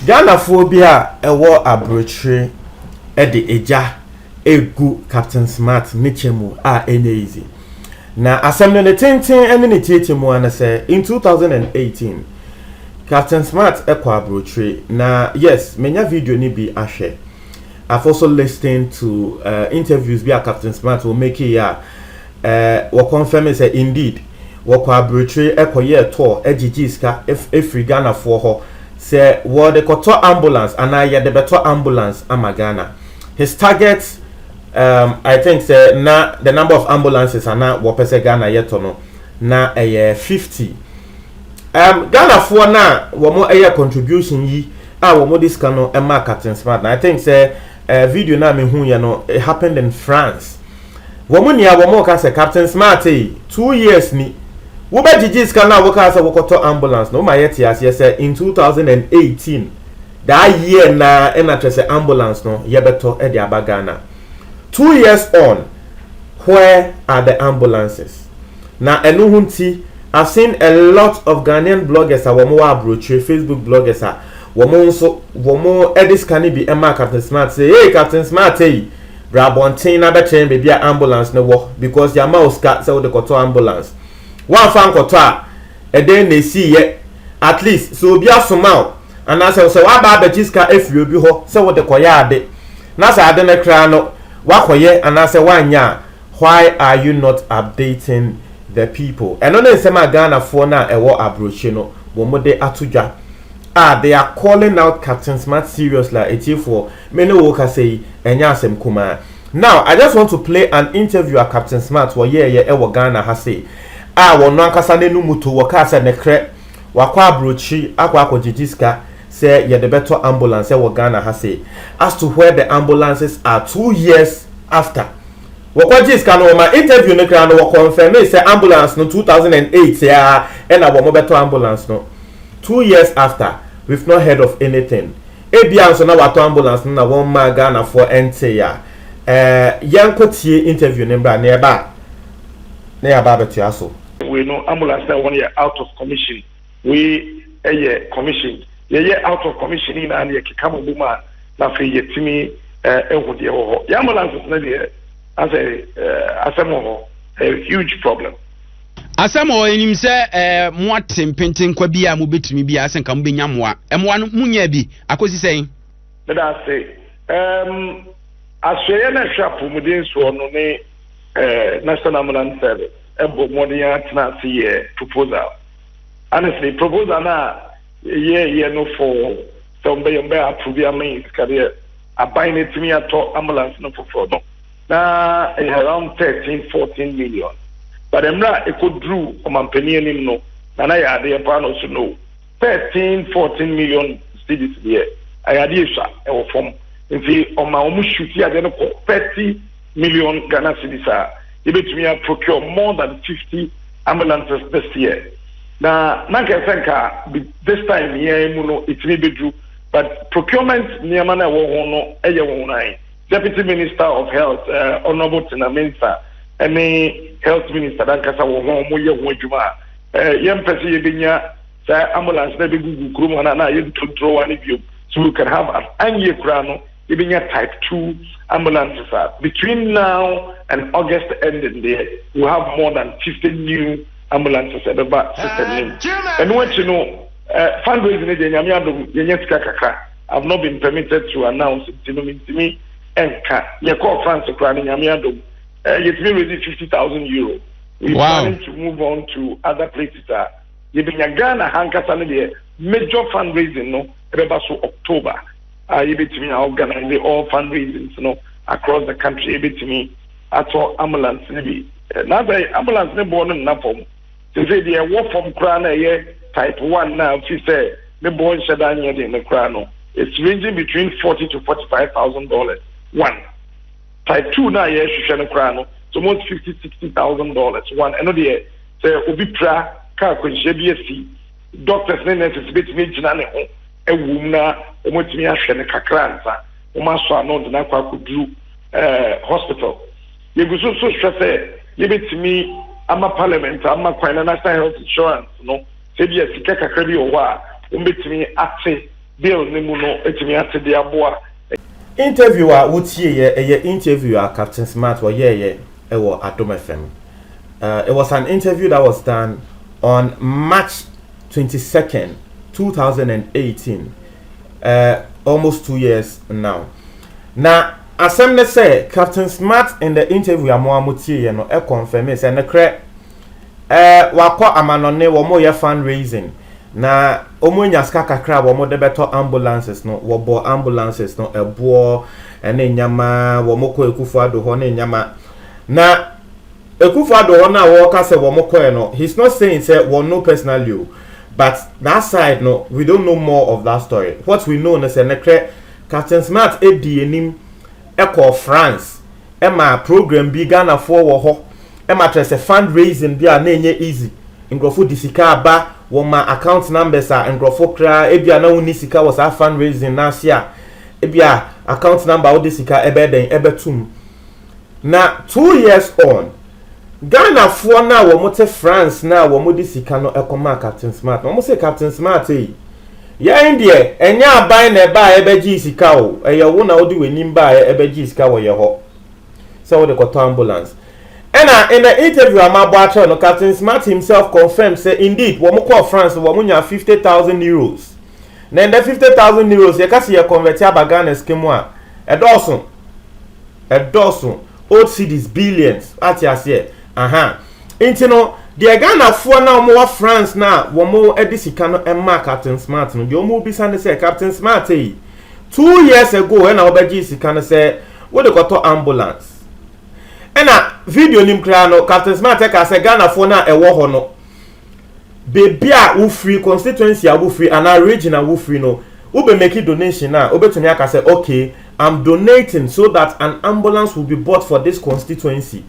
Ghana phobia ewo abrochre de eja egu Captain Smart nichemu enye easy. Na assembly ne tintin ene ne tietemu ana say in 2018 Captain Smart ekwa abrochre na yes menya video ni bi ahwe. I've also listened to interviews via Captain Smart will make it we confirm say indeed we collaborate ekoye tour egigiska if Ghana for ho say what the koto ambulance and I the better ambulance Ghana. His target I think say na the number of ambulances and na what person Ghana yet or no na 50 Ghana for na wo mo contribution yi wo mo this cano Captain Smart. I think say video na me hu ye no it happened in France. Woman ya womo ka say Captain Smart 2 years ni wo ba gigis ka na wo ka say wo koto ambulance no ma yet ya say in 2018 that year na na say ambulance no ye beto e de abagana. 2 years on, where are the ambulances? Na enu hunti I've seen a lot of Ghanaian bloggers womo abroche Facebook bloggers womo edis can be Emma Captain Smart say hey Captain Smart Brabontin na betchen baby ambulance no wo because your mouse cat say the koto ambulance one fan koto e den na see ye at least so be asoma and na say wa ba bejiska efie obi ho say wo de koya ade na say ade na kra no wa koye and na say wanya why are you not updating the people and no say ma Ghana for na e wo abroche no wo mo de atudwa they are calling out Captain Smart seriously. It's for many workers say enyasem kuma. Now I just want to play an interview at Captain Smart where ewo Ghana has say wonu ankasa ne numuto wakasa ne kre wakwa abrochi akwa jijiska say ye the better ambulance ewo Ghana has say as to where the ambulances are 2 years after. Wakwa jiska no ma interview ne kra no confirm say ambulance no 2008 ya na wo better ambulance no 2 years after. We've not heard of anything. Ebia so na wato ambulance na one ma Ghana for ente ya. Yanko tie interview number na eba betu aso. We know ambulance na 1 year out of commission. We a year commission. Ye out of commission in and ye kikamo buma na fe yetimi ehode ho. Ya ambulance na de as a huge problem. Asamo enim se mo atempenten kwa bia mo betumi bia asenka mo benya moa emoa no munya bi akosi sen but I say asweye na hwapo mudin so no ne National Ambulance Service ebo modern atna see proposal honestly proposal na ye no for somebody approve ya means career abain it me ato ambulance no for no na around 13-14 million. But emra ekodru omampani anim no na ya ade pa no so no 13-14 million cedis there ayade esha e wo fom nti oma omu shuti ade no 30 million Ghana cedis a ebetumi procure more than 50 ambulances this year na ka senka this time here mu no itimi bedru but procurement niama na wo ho no eye wo nan Deputy Minister of Health Honorable Tina Mensah any health minister dan kasa wo mo ye ho adwuma yem pese ye benya sa ambulance na be gugu krum na ye control one bio so we can have an anye kura no ye benya type 2 ambulances between now and August ending there we have more than 50 new ambulances at the back system and what you know fundraising e nyame adom ye nyetika kakra I've not been permitted to announce it to me enka ye call France kura nyame adom it's been raising 50,000 euro. We're planning to move on to other places. You've been Ghana, Hankasa, major fundraising, no, about October. You be to me, organize all fundraisings, no, across the country. You be to me, at all ambulance, maybe. Now, the ambulance, no born in Napom. They say they are work from Krana, type 1 now. She said, the boy Shadanya in the Krano. It's ranging between $40,000 to $45,000. One. Type 2 na ye hwehwe no so almost $50,000-$60,000 one eno de say obi pra ka kwenhye bi asi doctors ne nurses bit me gina ne ho ewum na omotimi ahwe ne kakra nsa omaso ano de na kwa kuduru hospital ye guso so hwese ye betimi ama parliament ama kwa national health insurance no say bi asi kakra bi o wa ombetimi ate bill ne mu no etimi ate de aboa interviewer wotie ye interviewer Captain Smart wo ye ewo Adom FM. It was an interview that was done on March 22nd 2018, almost 2 years now. Asem say Captain Smart in the interview amoamutie ye no confirm say ne kre wakọ amanone wo mo ye fundraising na omunya ska kakra wo mo de beto ambulances no wo bo ambulances no ebo ene nyama wo mo ko Ekufuado ho ne nyama na Ekufuado ho na wo ka say wo mo ko no. He's not saying say wo no personally, but that side no, we don't know more of that story. What we know is say nekre Captain Smart edi enim eko France ema program bi Ghana for wo ho ema trese fundraising bi a na enye easy ngrofo disika aba wo ma account numbers a ngrofo kra ebia na woni sika was a fundraising na sia ebia account number wo disika ebeden ebetum na 2 years on Ghana for na wo mote France na wo mo disika no ekoma Captain Smart no mo say Captain Smart ya indie enya aban na eba ebeji sika o eye wo na odi wenim ba ebeji sika wo ye ho so wo de koto ambulance. And in the interview Amabo no Captain Smart himself confirmed say indeed wo mo call France wo mo nya 50,000 euros. Na the 50,000 euros ye kasi ye convert ya Ghana scheme a edosun old cedis billions ati ase inti no the Ghana for na mo wa France na wo mo edisika no emma Captain Smart no the mo bi sande say Captain Smart 2 years ago when obaji sika no say wo de koto ambulance. Ena video nim kra no Captain Smart ka say Ghana for na ewo ho no baby a wo free constituency a wo free and a regional wo free no wo be make donation na obetumi aka say okay I'm donating so that an ambulance will be bought for this constituency.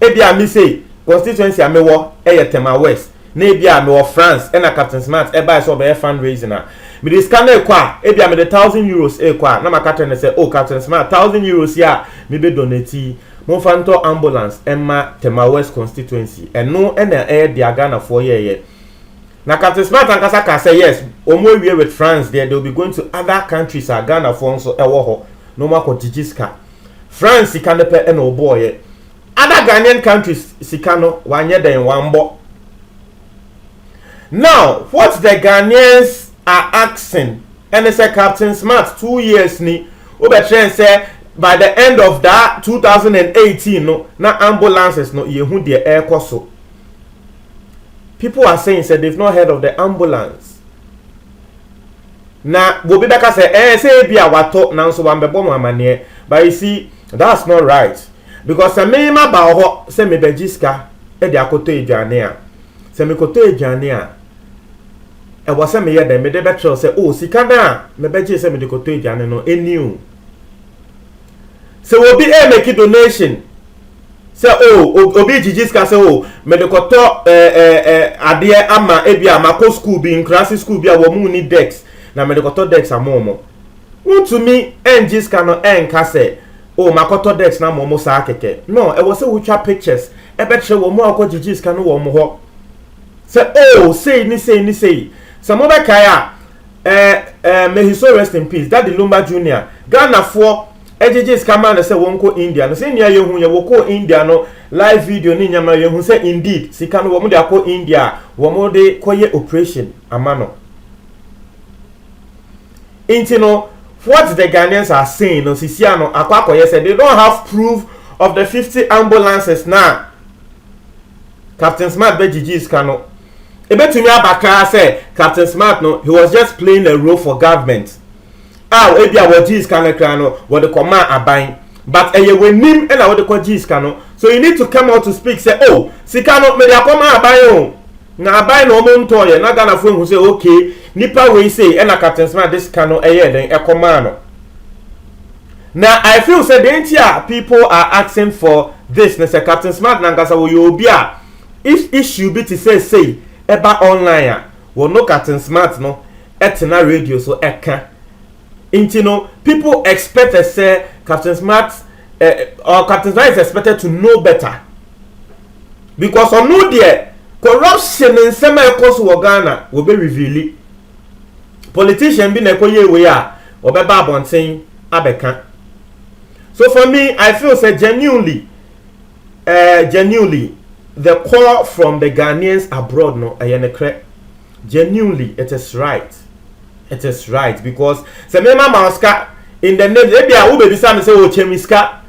Ebia me say constituency amewo Tema West na ebia me wo France ena Captain Smart e buy so be fundraising na me dey scan e kwa ebia me the 1,000 euros e kwa na maka tell say oh Captain Smart 1,000 euros ya me be donate mo fanto ambulance emma Tema West constituency eno ena dia Ghana for ye na Captain Smart and Kasaka say yes omo wie with France there they will be going to other countries a Ghana for so ewo ho no ma ko jijiska France can pe eno boy other Ghanaian countries sikano wanye den wambo. Now what the Ghanaians are asking and they say Captain Smart 2 years ni obetrend say by the end of that 2018 no na ambulances no ye hu de air koso. People are saying say they've not heard of the ambulance. Na wobi beka say bia wato na nso wambebo mo amane, but you see that's not right because me ma ba ho say me bejiska e de akoto edwane a say me koto edwane a e wo say me ye dem me de betro say oh sika na me beji say me de koto edwane no eniu say wobi make donation say oh obi jijiska say oh me de koto ade ama ebia mako school bi in class school bi a wo mu ni dex na me de koto dex amomo to me jiska no enka say oh makoto dex na momo sa keke no e wo say we twa pictures e betre wo mu akọ jijiska no wo mo ho say oh say ni some other kaya may he so rest in peace Daddy Lumba Jr. Ghana for ejijis kama na say wonko India no say nia ye hu ye woko India no live video ni nyama ye hu say indeed sika no wo mo de akọ India wo mo de koye operation amano intino. What the Ghanaians are saying no Sisiano Akwakoye said they don't have proof of the 50 ambulances now. Captain Smart Bejiji Scano. Ebetumi Abaka say Captain Smart no he was just playing a role for government. Ebia waji Scano krano what the command abain. But eye we nim and what the kwaji Scano. So you need to come out to speak say oh Sikano me dia command abain na abain no mo ntoye na Ghana fo hu say okay nipa we say and Captain Smart this cano then a command. Now I feel say the entire people are asking for this. Na say Captain Smart nangasa wo yobia if issue be to say eba online wo no Captain Smart no etna radio so eka intino people expect to say Captain Smart or Captain Smart is expected to know better because on no there corruption in semi course wo Ghana will be revealed. politician bi na ekoye we a obeba abonten abeka. So for me, I feel say genuinely the call from the Ghanaians abroad no ayenekre. Genuinely it is right. It is right because se me mama oska in the name e bia wo be bisa me say o chemiska.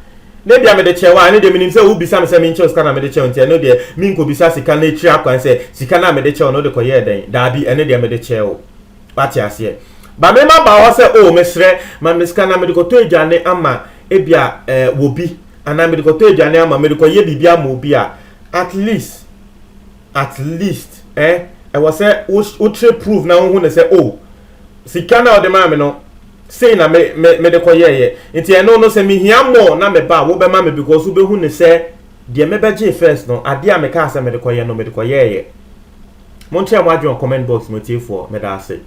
Ne bia me de chewa ne de minim say wo bisa me say me nche oska na me de chewa ntia no de mi nko bisa sika na etri akwan say sika na me de chewa no de koye den da bi ene de me de chewa. Pati ase. Ba me ma ba wo say o me sre ma me sika na me de ko to aduane ama ebia wo bi ana me de ko to aduane ama me de ko ye bibia ma obi a at least I was say ultra proof na hu ne say oh sika na o de ma me no say na me de ko ye nti eno no say me hia mo na me ba wo be ma me because wo be hu ne say de me be je first no ade a me ka say me de ko ye no me de ko ye mo nche mo adwon comment box mo tie for me da say